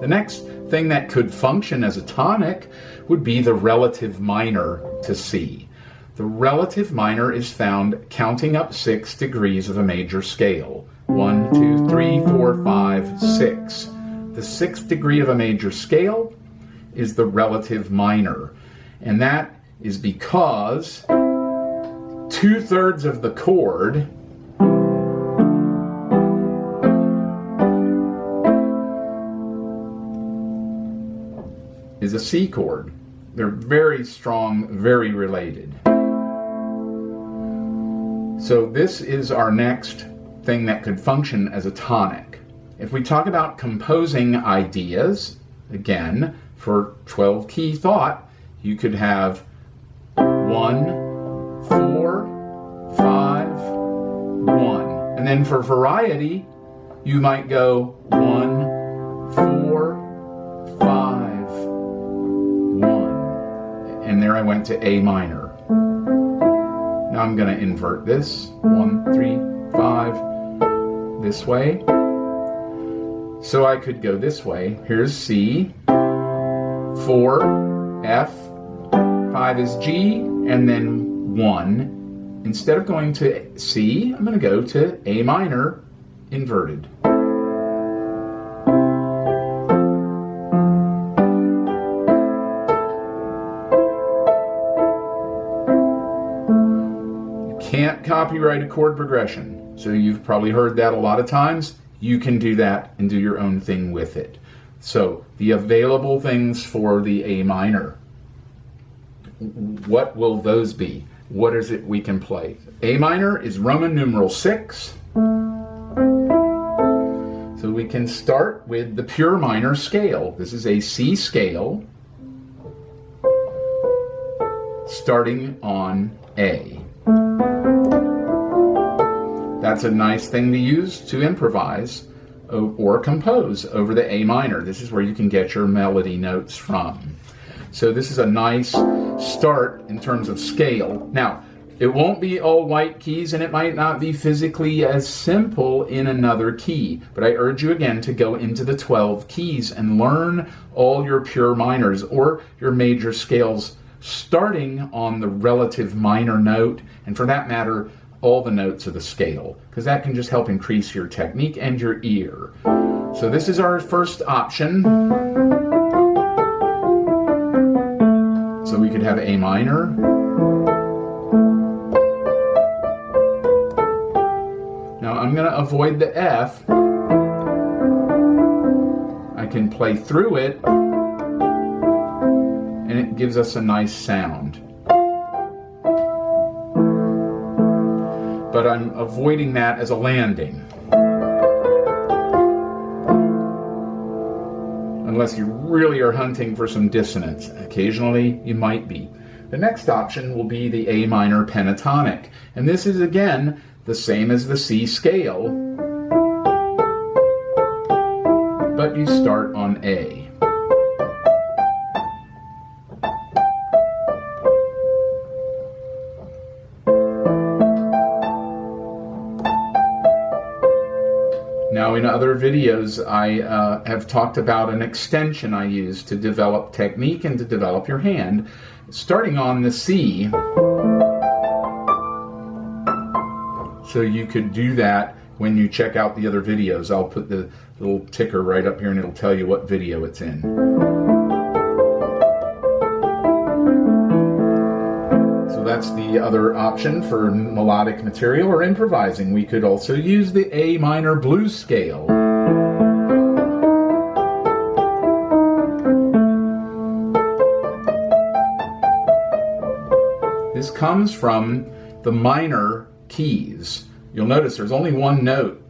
The next thing that could function as a tonic would be the relative minor to C. The relative minor is found counting up 6 degrees of a major scale. 1, 2, 3, 4, 5, 6. The 6th degree of a major scale is the relative minor. And that is because 2/3 of the chord is a C chord. They're very strong, very related. So this is our next thing that could function as a tonic. If we talk about composing ideas, again, for 12-key thought, you could have 1, 4, 5, 1. And then for variety, you might go 1, 4, 5, 1. And there I went to A minor. Now I'm going to invert this. 1, 3, 5, this way. So I could go this way. Here's C, 4, F, 5 is G, and then 1. Instead of going to C, I'm going to go to A minor inverted. Can't copyright a chord progression. So you've probably heard that a lot of times. You can do that and do your own thing with it. So the available things for the A minor, what will those be? What is it we can play? A minor is Roman numeral 6. So we can start with the pure minor scale. This is a C scale starting on A. That's a nice thing to use to improvise or compose over the A minor. This is where you can get your melody notes from. So this is a nice start in terms of scale. Now, it won't be all white keys and it might not be physically as simple in another key, but I urge you again to go into the 12 keys and learn all your pure minors or your major scales starting on the relative minor note, and for that matter, all the notes of the scale, because that can just help increase your technique and your ear. So this is our first option. So we could have A minor. Now I'm going to avoid the F. I can play through it, and it gives us a nice sound. But I'm avoiding that as a landing. Unless you really are hunting for some dissonance. Occasionally, you might be. The next option will be the A minor pentatonic. And this is, again, the same as the C scale, but you start on A. Now, in other videos, I have talked about an extension I use to develop technique and to develop your hand. Starting on the C, so you could do that when you check out the other videos. I'll put the little ticker right up here and it'll tell you what video it's in. So that's the other option for melodic material or improvising. We could also use the A minor blues scale. This comes from the minor keys. You'll notice there's only one note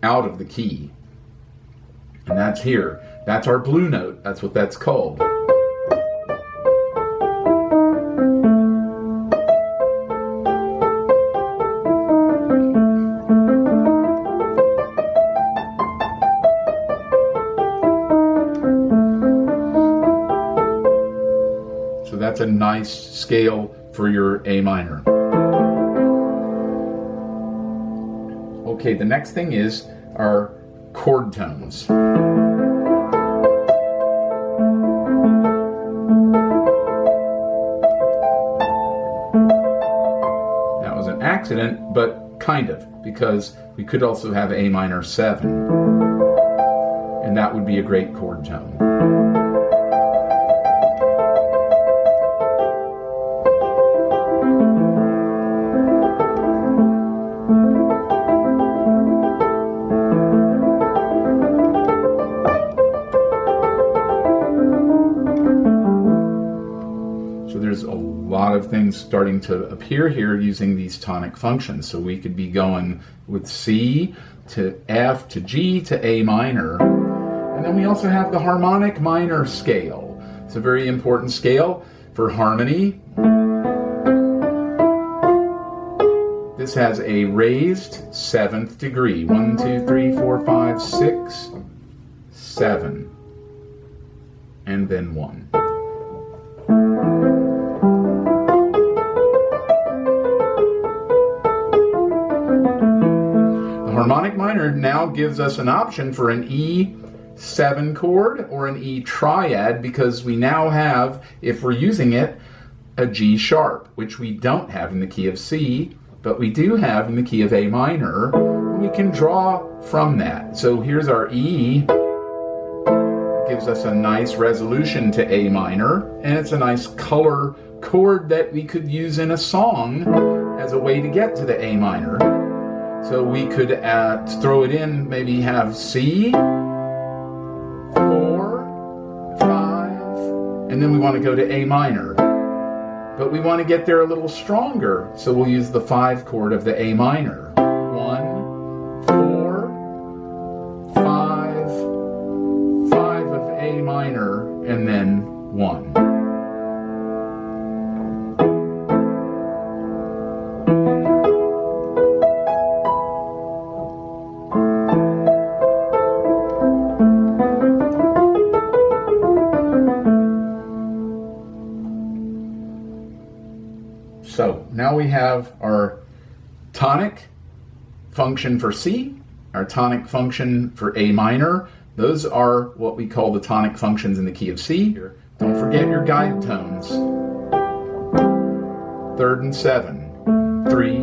out of the key, and that's here. That's our blue note. That's what that's called. So that's a nice scale for your A minor. Okay, the next thing is our chord tones. accident, but kind of, because we could also have A minor 7, and that would be a great chord tone. So there's a lot of things starting to appear here using these tonic functions. So we could be going with C to F to G to A minor. And then we also have the harmonic minor scale. It's a very important scale for harmony. This has a raised 7th degree. 1, 2, 3, 4, 5, 6, 7. And then 1. Harmonic minor now gives us an option for an E7 chord or an E triad, because we now have, if we're using it, a G sharp, which we don't have in the key of C, but we do have in the key of A minor. We can draw from that. So here's our E. It gives us a nice resolution to A minor, and it's a nice color chord that we could use in a song as a way to get to the A minor. So we could throw it in, maybe have C, 4, 5, and then we want to go to A minor. But we want to get there a little stronger, so we'll use the 5 chord of the A minor. 1, 4, 5, 5 of A minor, and then 1. So now we have our tonic function for C, our tonic function for A minor. Those are what we call the tonic functions in the key of C. Don't forget your guide tones. 3rd and 7, 3,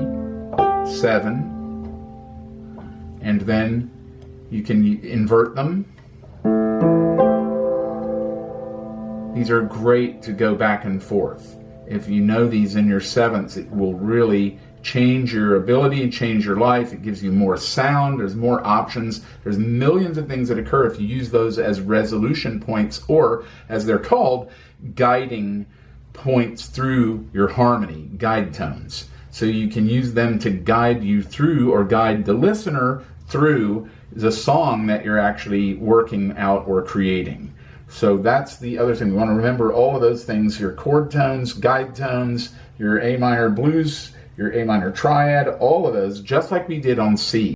7, and then you can invert them. These are great to go back and forth. If you know these in your 7ths, it will really change your ability, change your life. It gives you more sound. There's more options. There's millions of things that occur if you use those as resolution points, or as they're called, guiding points through your harmony, guide tones. So you can use them to guide you through, or guide the listener through, the song that you're actually working out or creating. So that's the other thing. We want to remember all of those things: your chord tones, guide tones, your A minor blues, your A minor triad, all of those, just like we did on C.